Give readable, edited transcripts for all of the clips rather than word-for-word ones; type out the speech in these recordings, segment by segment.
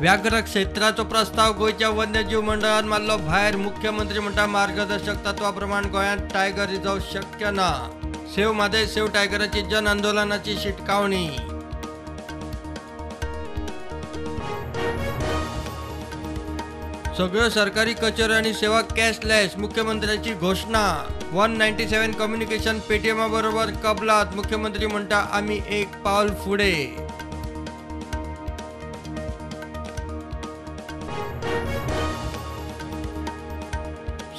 व्याघ्र क्षेत्राचो प्रस्ताव गोयच्या वन्यजीव मंडळान मारलो भायर. मुख्यमंत्री म्हणटा मार्गदर्शक तत्वाप्रमाण गोंयांत टायगर रिझर्व शक्य ना. सेव मादय सेव टायगराची जन आंदोलनाची शिटकावणी. सगळ्यो सरकारी कचेऱ्यो आणि सेवा कॅशलेस. मुख्यमंत्र्यांची घोषणा. 197 कम्युनिकेशन पेटीएम बरोबर कबलात. मुख्यमंत्री म्हणटा आम्ही एक पाऊल फुडे.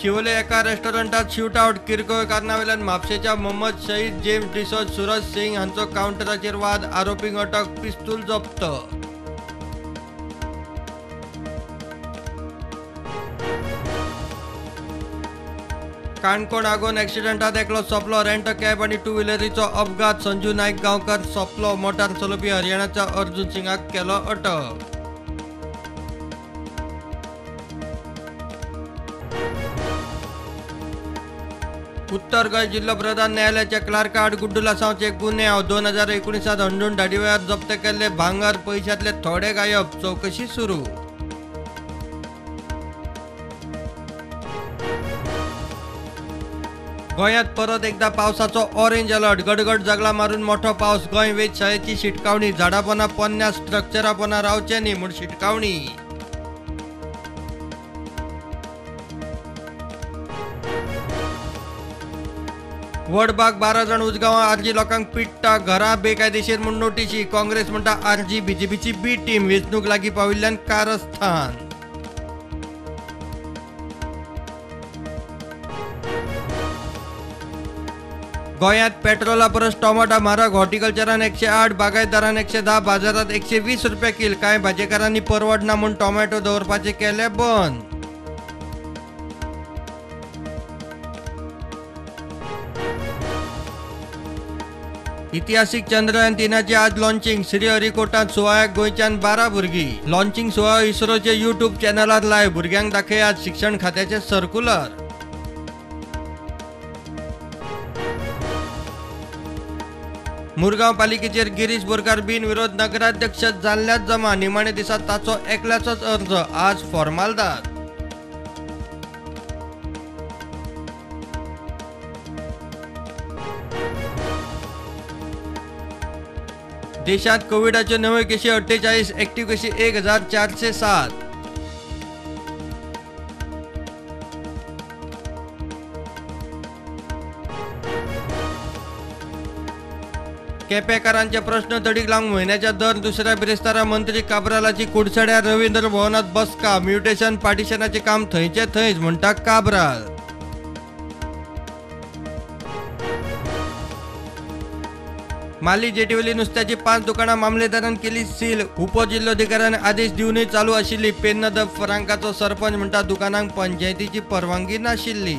शिवोले एका रेस्टॉरंटात शूटआउट. किरकोळ कारणावेल्यान म्हापशेच्या मोहम्मद शहीद, जेम्स डिसोज, सूरज सिंग हांचो काउंटराचेर वाद. आरोपींक अटक. पिस्तूल जप्त. काणकोण आगोन ॲक्सिडेंटात एकलो सोंपलो. रेंट कॅब आणि टू व्हिलरीचो अपघात. संजू नाईक गांवकर सोंपलो. मोटार चलोवपी हरियाणाच्या अर्जुन सिंगाक केलो अटक. उत्तर गोंय जिल्लो प्रधान न्यायालयाच्या क्लार्का आड गुड्डूला सावचे गुन्यांव. 2019 हंडून धाडीवेळार जप्त केल्ले भांगर, पैशांतले थोडे गायब. चौकशी सुरू. गोंयांत परत एकदा पावसाचो ऑरेंज अलर्ट. गडगड जगला मारून मोठो पावस. गोंय वेधशाळेची शिटकावणी. झाडां पोंदा पोन्न्या स्ट्रक्चरां पोंदा रावचे न्ही म्हूण शिटकावणी. वडबाग 12 जण उजगांवां आरजी लोकांक पिट्टा. घरां बेकायदेशीर म्हूण नोटीशी. काँग्रेस म्हणटा आरजी बीजेपीची बी टीम. वेंचणूक लागीं पाविल्ल्यान कारस्थान. गोंयांत पेट्रोला परस टोमाटा म्हारग. हॉर्टिकल्चरान 108, बागायतदारान 110, बाजारात 120 रुपया किल. कांय भाजेकारांनी परवडना म्हूण टोमॅटो दवरपाचे केले बंद. इतिहासीक चंद्रयान 3ची आज लॉन्चिंग. श्रीहरिकोटात सुवाळ्याक गोंयच्यान 12 भुरगीं. लॉन्चिंग सुवाळो इस्रोचे यूट्यूब चॅनलार लायव्ह. भुरग्यांक दाखयात शिक्षण खात्याचे सर्क्युलर. मुरगांव पालिकेचेर गिरीश बोरकार बिनविरोध नगराध्यक्ष जाल्ल्यात जमा. निमाणे दिसा ताचो एकल्याचोच अर्ज. आज फॉर्मालदाद. देशात कोविडाच्यो नव्यो केशी 48. एक्टिव्ह केशी 1407. केपेकारांचे प्रश्न तडीक लावंक म्हयन्याच्या दर दुसऱ्या बिरेस्तारा मंत्री काब्रालाची कुडचड्यार. रवींद्र भवनात बसका. म्युटेशन पार्टिशनाचे काम थंयचे थंयच म्हणटा काब्राल. माली जेटीवयली नुस्त्याची 5 दुकानां मामलेदारान केली सील. उपजिल्लोधिकाऱ्यान आदेश दिवनूय चालू आशिल्ली. पेन्न द फ्रांकाचो सरपंच म्हणटा दुकानांक पंचायतीची परवानगी नाशिल्ली.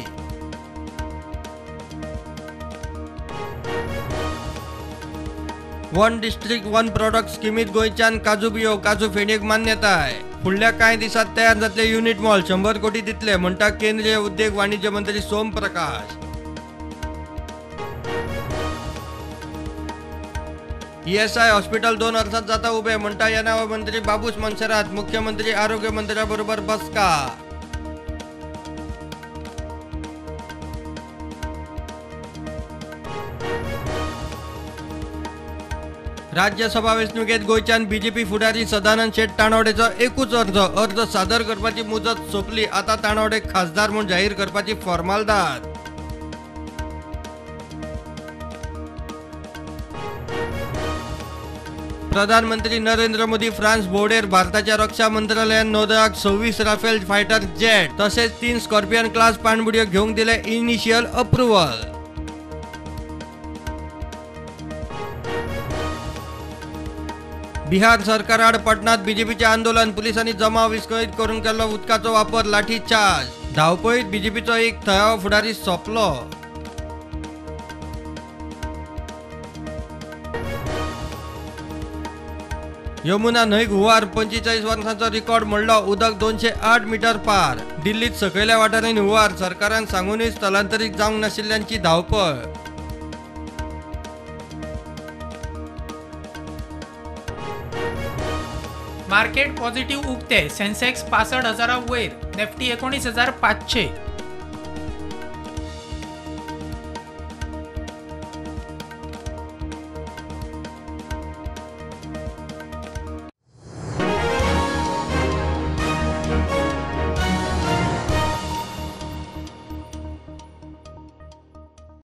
वन डिस्ट्रिक्ट वन प्रॉडक्ट स्किमीत गोंयच्यान काजू बियो, काजू फेणयेक मान्यताय. फुडल्या कांय दिसांत तयार जातले युनिट मॉल 100 कोटी दितले म्हणटा केंद्रीय उद्देग वाणिज्य मंत्री सोम प्रकाश. ESI हॉस्पिटल 2 वर्सांत जाता उबे म्हणटा येणावळ मंत्री बाबूश मनसरात. मुख्यमंत्री आरोग्य मंत्र्या बरोबर बसका. राज्यसभा वेंचणुकेत गोंयच्यान बीजेपी फुडारी सदानंद शेट तानावडेचो एकूच अर्ज सादर करपाची मुजत सोंपली. आतां तानावडेक खासदार म्हूण जाहीर करपाची फॉर्मालदाद. प्रधानमंत्री नरेंद्र मोदी फ्रांस भोंवडेर. भारताच्या रक्षा मंत्रालयान नौदळाक 26 राफेल फायटर जेट तशेंच 3 स्कॉर्पियन क्लास पाणबुडयो घेवंक दिले इनिशियल अप्रुव्हल. बिहार सरकार आड पटनात बीजेपीचे आंदोलन. पुलिसांनी जमाव विस्कळीत करून केलो उदकाचो वापर. लाठीचार्ज. धावपळीत बीजेपीचो एक थळावो फुडारी सोंपलो. यमुना न्हंयक हुंवार. 45 वर्सांचो रिकॉर्ड मोडलो. उदक 208 मीटर पार. दिल्लीत सकयल्या वाठारांनी हुंवार. सरकारान सांगूनय स्थलांतरीत जावंक नाशिल्ल्यांची धांवपळ. मार्केट पॉझिटिव्ह उगते. सेन्सेक्स 65,000 वयर, निफ्टी 19,500.